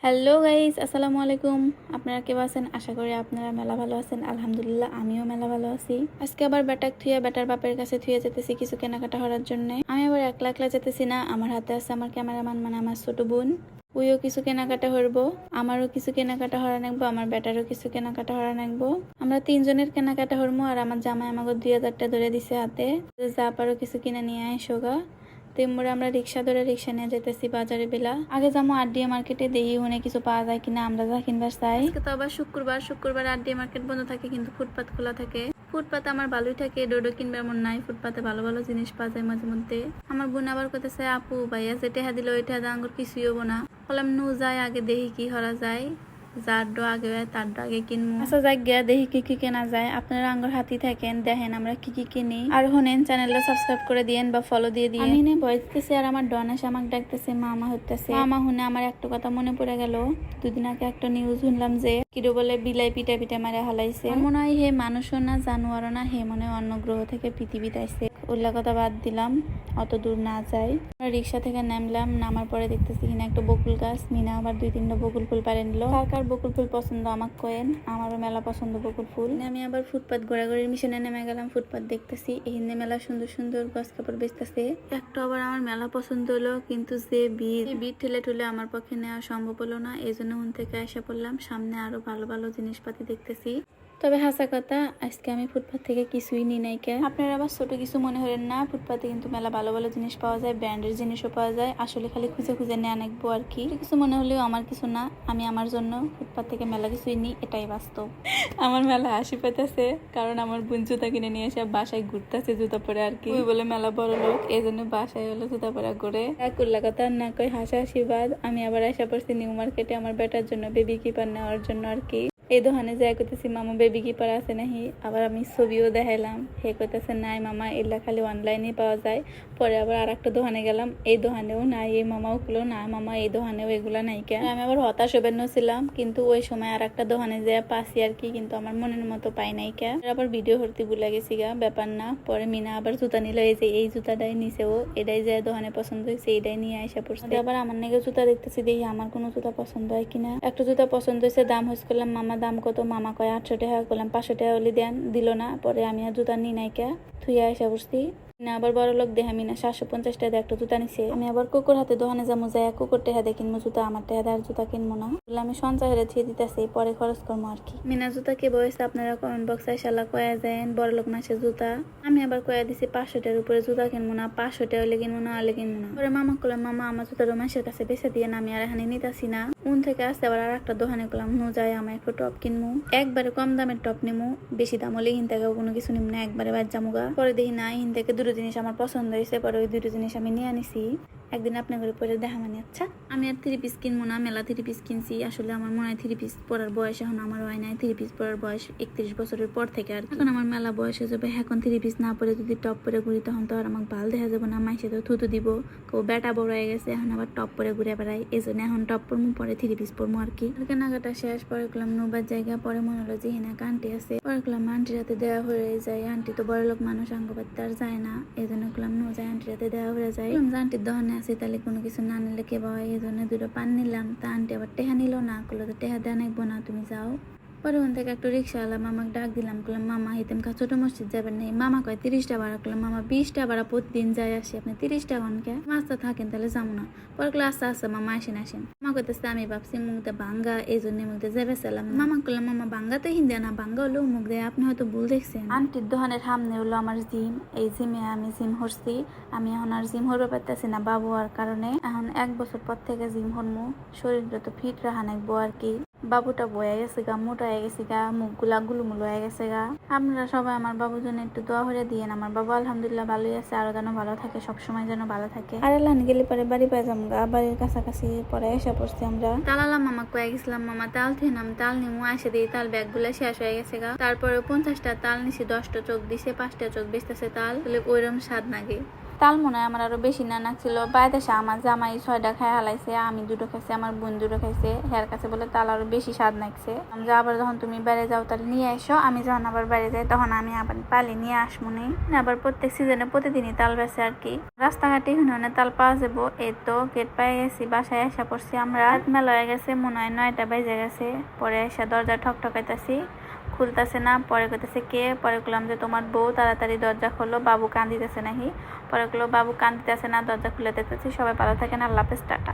Hello guys, আসসালামু আলাইকুম। আপনারা কেমন আছেন? আশা করি আপনারা মেলা ভালো আছেন। আলহামদুলিল্লাহ, আমিও মেলা ভালো আছি। আজকে আবার বেটাক থুয়ে বেটার বাপের কাছে থুয়ে যেতেছি কিছু কেনাকাটা করার জন্য। আমি আবার একলা একলা যেতেছি না, আমার হাতে আছে আমার ক্যামেরাম্যান, মানে আমার ছোট বোন। ওইও কিছু কেনাকাটা করবো, আমারও কিছু কেনাকাটা হরা নাকবো, আমার বেটারও কিছু কেনাকাটা হরা নাকবো। আমরা তিনজনের কেনাকাটা হরমো, আর আমার জামাই আমাকে 2000 টাকা ধরে দিছে হাতে। যা পারো কিছু কিনে নিয়ে আইসোগা। তেমরা আমরা রিক্সা ধরে রিক্সা নিয়ে যেতেছি বাজারে বেলা। আগে যাবো আরডিএ মার্কেটে, দেখি ওখানে কিছু পাওয়া যায় কিনা, আমরা যা কিনবার চাই। আজকে তো আবার শুক্রবার আরডিএ মার্কেট বন্ধ থাকে, কিন্তু ফুটপাত খোলা থাকে। ফুটপাতে আমার ভালোই থাকে, ডোডো কিনবার মন নাই। ফুটপাতে ভালো ভালো জিনিস পাওয়া যায় মাঝে মধ্যে। আমার বোন আবার কইতেছে, আপু ভাইয়া যে টেহা দিল ওই টেহা আঙ্গুর কিছুই হবো না। বললাম নু যায়, আগে দেখি কি করা যায়। যার ডো আগে হয় তার ডো আগে কিনবো। আচ্ছা যাই গিয়া দেখি কি কি কেনা যায়। আপনারা আঙ্গুর হাতি থাকেন, দেখেন আমরা কি কি কিনি। আর হনেন চ্যানেলটা সাবস্ক্রাইব করে দিয়েন বা ফলো দিয়ে দিয়েন। আমি ভয়েস দিতেছি আর আমার ডন এসে আমাকে ডাকতেছে মামা হইতেছে। মামা হুনে আমার একটা কথা মনে পড়ে গেল। দুদিন আগে একটা নিউজ শুনলাম যে কিরো বলে বিলাই পিটা পিটা মারে হালাইছে। মনে হয় হে মানুষও না জানোয়ারও না, হে মনে হয় অন্য গ্রহ থেকে পৃথিবীতে আইছে। উল্লা কথা বাদ দিলাম, অত দূর না যাই। রিক্সা থেকে নামলাম, নামার পরে দেখতেছি কিনা একটা বকুল গাছ। মিনা আবার 2-3টা বকুল ফুল পারে নিল। কার কার বকুল ফুল পছন্দ আমাকে কয়েন, আমারও মেলা পছন্দ বকুল ফুল। আমি আবার ফুটপাত ঘোরাঘুরির মিশনে নেমে গেলাম। ফুটপাত দেখতেছি, এখানে মেলা সুন্দর সুন্দর গাছ কাপড় বেচতেছে। একটা আবার আমার মেলা পছন্দ হলো, কিন্তু যে ভিড় ঠেলে ঠুলে আমার পক্ষে নেওয়া সম্ভব হলো না। এই জন্য উন থেকে আসা পড়লাম। সামনে আরো ভালো ভালো জিনিসপাতি দেখতেছি। তবে হাসা কথা, আজকে আমি ফুটপাথ থেকে কিছুই নি নাই কে। আপনারা আবার ছোট কিছু মনে হলেন না, ফুটপাথে কিন্তু মেলা ভালো ভালো জিনিস পাওয়া যায়, ব্র্যান্ডের জিনিসও পাওয়া যায়। আসলে খালি খুঁজে খুঁজে নেওয়া নাকবো আর কি। কিছু মনে হলেও আমার কিছু না, আমি আমার জন্য ফুটপাথ থেকে মেলা কিছুই নি, এটাই বাস্তব। আমার মেলা হাসি পেতেছে, কারণ আমার বোন জুতা কিনে নিয়ে এসে বাসায় ঘুরতেছে জুতা পরে আর কি। ওই বলে মেলা বড় লোক, এই জন্য বাসায় হলো জুতা পরা ঘুরে। কুল্লা কথা না কই হাসাহাসি বাদ। আমি আবার আসা পড়ছি নিউ মার্কেটে আমার বেটার জন্য বেবি কিপার নেওয়ার জন্য আর কি। এই দোকানে যাই করতেছি মামা বেবি কিপার আছে নাহি। আবার আমি ছবিও দেখাইলাম, হে কইতেছে নাই মামা, এগুলা খালি অনলাইনে পাওয়া যায়। পরে আবার আর একটা দোকানে গেলাম, এই দোকানেও নাই। এই মামাও খুলো না মামা, এই দোকানেও এগুলা নাই কেন। আমি আবার হতাশ হবেন ছিলাম, কিন্তু ওই সময় আর একটা দোকানে যেয়ে পাচ্ছি আর কি, কিন্তু আমার মনের মতো পাই নাই কে। আবার ভিডিও করতে ভুলে গেছি গা, ব্যাপার না। পরে মিনা আবার জুতা নিল, এই যে এই জুতাটাই নিছে ও, এটাই যে দোকানে পছন্দ হয়েছে এটাই নিয়ে আসা পড়ছে। আবার আমার নাকি জুতা দেখতেছি, দেখি আমার কোনো জুতা পছন্দ হয় কিনা। একটা জুতা পছন্দ হয়েছে, দাম হয়েছে করলাম মামা দাম কত। মামা কয় 800 টাকা, করলাম 500 টাকা হলে দেন, দিল না। পরে আমি আর জুতা নি নাই কে, থুইয়া এসে বসছি। না আবার বড় লোক দেহ, আমি না 750 টাকা একটা জুতা নিছে। আমি আবার কুকুর হাতে দোকানে যাবো, যাই কুকুর টেহা দিয়ে কিনবো জুতা, আমার টেহা আর জুতা কিনবো না। বলে আমি সঞ্চয় হলে থিয়ে দিতেছি, পরে খরচ করবো আর কি। মিনা জুতা কে বয়সে আপনারা কমেন্ট বক্সে শালা কয়া যায় বড় লোক মাসে জুতা। আমি আবার কয়া দিছি 500 টাকার উপরে জুতা কিনবো না, 500 টাকা হলে কিনবো না, হলে কিনবো না। পরে মামা করলাম মামা আমার জুতাটা মাসের কাছে বেঁচে দিয়ে না, আমি আর এখানে নিতেছি না। উন থেকে আসতে আবার আর একটা দোকানে করলাম, নু যাই আমার একটু টপ কিনবো। একবারে কম দামের টপ নিমু, বেশি দাম হলে হিন থেকে কোনো কিছু নিম না, একবারে বাদ জামুগা। পরে দেখি না, হিন থেকে দুটো জিনিস আমার পছন্দ হয়েছে, পরে ওই দুটো জিনিস আমি নিয়ে আনিছি। একদিন আপনার ঘরে পরে দেখা মানে। আচ্ছা আমি আর 3 পিস কিনবো না, মেলা 3 পিস কিনছি। আসলে আমার মনে হয় 3 পিস পরার বয়স এখন আমার হয় নাই। 3 পিস পরার বয়স 31 বছরের পর থেকে আর এখন আমার মেলা বয়স হয়ে যাবে। এখন 3 পিস না পরে যদি টপ পরে ঘুরি, তখন তো আর আমাকে ভাল দেখা যাবে না, মাইসে তো থুতু দিব, কেউ বেটা বড় হয়ে গেছে, এখন আবার টপ পরে ঘুরে বেড়াই। এই জন্য এখন টপ পরমু, পরে 3 পিস পরমু আর কি। কেনাকাটা শেষ, পরে করলাম নোবার জায়গা। পরে মনে হলো যে হিনা আন্টি আছে, পরে করলাম আন্টির হাতে দেওয়া হয়ে যায়। আন্টি তো বড় লোক মানুষ, আঙ্গ বাড়তে আর যায় না, এই জন্য করলাম নো যায় আন্টির হাতে দেওয়া হয়ে যায়। আন্টির দোকানে আছে, তাহলে কোনো কিছু না নিলে কে বাবা, এই জন্য 2টো পান নিলাম। তা আন্টি আবার টেহা নিল না, করলো তো টেহা দেওয়া নাকবো না, তুমি যাও। পরে ওখান থেকে একটা রিক্সাওয়ালা মামাকে ডাক দিলাম, করলাম মামা হিতেম খা ছোট মসজিদ যাবেন নেই। মামা কয় 30 টাকা ভাড়া। করলাম মামা 20 টাকা ভাড়া প্রতিদিন যাই আসি, আপনি 30 টাকা অনকে মাছটা থাকেন তাহলে যাবো না। পরে করলো আস্তে আস্তে মামা আসেন। মামা কইতেছে আমি ভাবছি মুখতে ভাঙ্গা, এই জন্য মুখতে যাবে চালাম। মামা করলাম মামা ভাঙ্গা তো হিন্দে না, ভাঙ্গা হলেও মুখ দেয়, আপনি হয়তো ভুল দেখছেন। আন্টির দোকানের সামনে হলো আমার জিম, এই জিমে আমি জিম হরছি। আমি এখন আর জিম হরবে পারতেছি না বাবু আর কারণে। এখন 1 বছর পর থেকে জিম হরমু, শরীরটা তো ফিট রাখা নাকবো আর কি। বাবুটা বয়ে গেছে গা, মোটা হয়ে গেছে গা, মুখগুলা গুলুমুলু হয়ে গেছে গা। আপনারা সবাই আমার বাবুর জন্য একটু দোয়া করে দিয়েন। আমার বাবু আলহামদুলিল্লাহ ভালোই আছে, আরো যেন ভালো থাকে, সবসময় যেন ভালো থাকে। আর লান গেলে পরে বাড়ি পাই যাম গা, বাড়ির কাছাকাছি পরে এসে পড়ছি আমরা। তালালাম মামা কয়ে গেছিলাম মামা তাল থেনাম, তাল নিমু আসে দিই, তাল ব্যাগ গুলা শেষ হয়ে গেছে গা। তারপরে 50টা তাল নিছি, 10টা চোখ দিছে, 5টা চোখ বেচতেছে তাল, বলে ওইরকম স্বাদ নাগে। তাল মনে হয় আমার আরো বেশি না নাকছিল। বাইরে এসে আমার জামাই 6টা খায় হালাইছে, আমি 2টো খাইছি, আমার বোন 2টো খাইছে। হের কাছে বলে তাল আরো বেশি স্বাদ লাগছে। আমরা আবার যখন তুমি বাইরে যাও তাহলে নিয়ে এসো, আমি যখন আবার বাইরে যাই তখন আমি আবার পালি নিয়ে আসবো নি। আবার প্রত্যেক সিজনে প্রতিদিনই তাল বেছে আর কি। রাস্তাঘাটে হুনে তাল পাওয়া যাবো। এই তো গেট পাই গেছি, বাসায় আসা পড়ছি আমরা। রাত মেলা হয়ে গেছে, মনে হয় 9টা বেজে গেছে। পরে এসে দরজা ঠকঠকাইতেছি, খুলতেছে না। পরে কইতেছে কে? পরে বললাম যে তোমার বউ, তাড়াতাড়ি দরজা খোলো, বাবু কান্দিতেছে নাকি। পরে বললো বাবু কান্দিতেছে না, দরজা খুলে দিতেছি। সবাই ভালো থাকেন, আল্লাহ হাফেজ, টাটা।